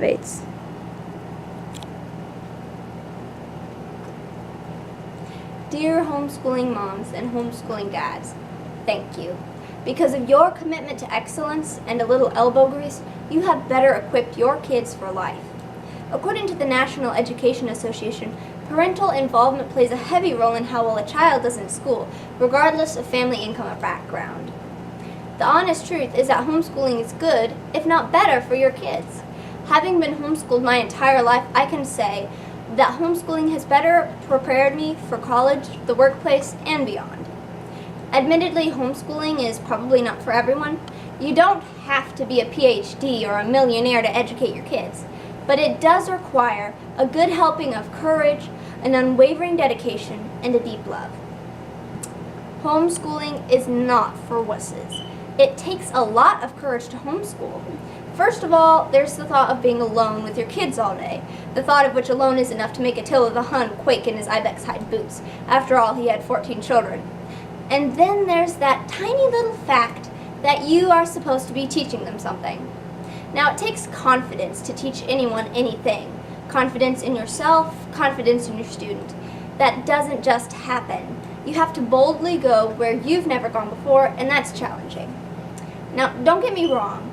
Bates. Dear homeschooling moms and homeschooling dads, thank you. Because of your commitment to excellence and a little elbow grease, you have better equipped your kids for life. According to the National Education Association, parental involvement plays a heavy role in how well a child does in school, regardless of family income or background. The honest truth is that homeschooling is good, if not better, for your kids. Having been homeschooled my entire life, I can say that homeschooling has better prepared me for college, the workplace, and beyond. Admittedly, homeschooling is probably not for everyone. You don't have to be a PhD or a millionaire to educate your kids, but it does require a good helping of courage, an unwavering dedication, and a deep love. Homeschooling is not for wusses. It takes a lot of courage to homeschool. First of all, there's the thought of being alone with your kids all day, the thought of which alone is enough to make Attila the Hun quake in his ibex hide boots. After all, he had 14 children. And then there's that tiny little fact that you are supposed to be teaching them something. Now, it takes confidence to teach anyone anything. Confidence in yourself, confidence in your student. That doesn't just happen. You have to boldly go where you've never gone before, and that's challenging. Now, don't get me wrong.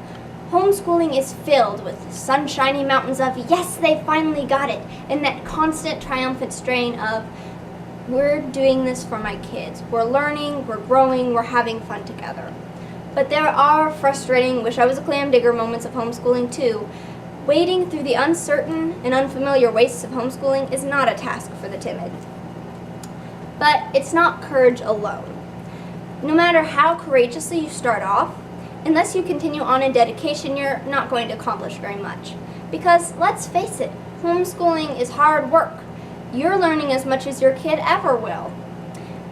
Homeschooling is filled with sunshiny mountains of, yes, they finally got it, and that constant triumphant strain of, we're doing this for my kids. We're learning, we're growing, we're having fun together. But there are frustrating, wish I was a clam digger moments of homeschooling too. Wading through the uncertain and unfamiliar wastes of homeschooling is not a task for the timid. But it's not courage alone. No matter how courageously you start off, unless you continue on in dedication, you're not going to accomplish very much. Because, let's face it, homeschooling is hard work. You're learning as much as your kid ever will.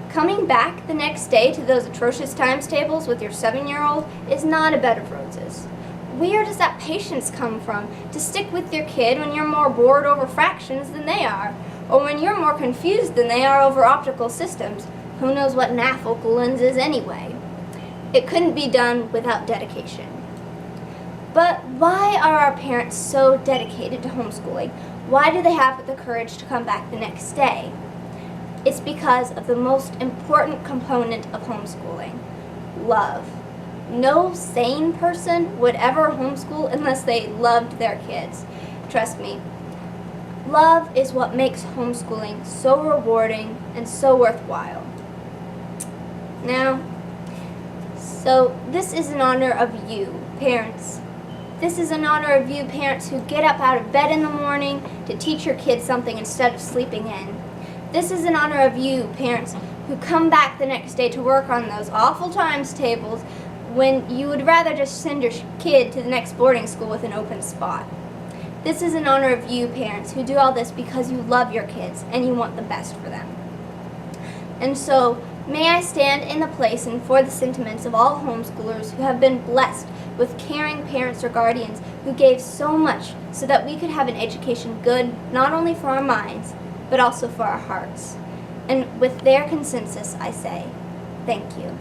Coming back the next day to those atrocious times tables with your 7-year-old is not a bed of roses. Where does that patience come from to stick with your kid when you're more bored over fractions than they are? Or when you're more confused than they are over optical systems? Who knows what an afocal lens is anyway? It couldn't be done without dedication. But why are our parents so dedicated to homeschooling? Why do they have the courage to come back the next day? It's because of the most important component of homeschooling, love. No sane person would ever homeschool unless they loved their kids. Trust me. Love is what makes homeschooling so rewarding and so worthwhile. Now, so this is in honor of you, parents. This is in honor of you, parents who get up out of bed in the morning to teach your kids something instead of sleeping in. This is in honor of you, parents who come back the next day to work on those awful times tables when you would rather just send your kid to the next boarding school with an open spot. This is in honor of you, parents who do all this because you love your kids and you want the best for them. And so, may I stand in the place and for the sentiments of all homeschoolers who have been blessed with caring parents or guardians who gave so much so that we could have an education good not only for our minds, but also for our hearts. And with their consensus, I say, thank you.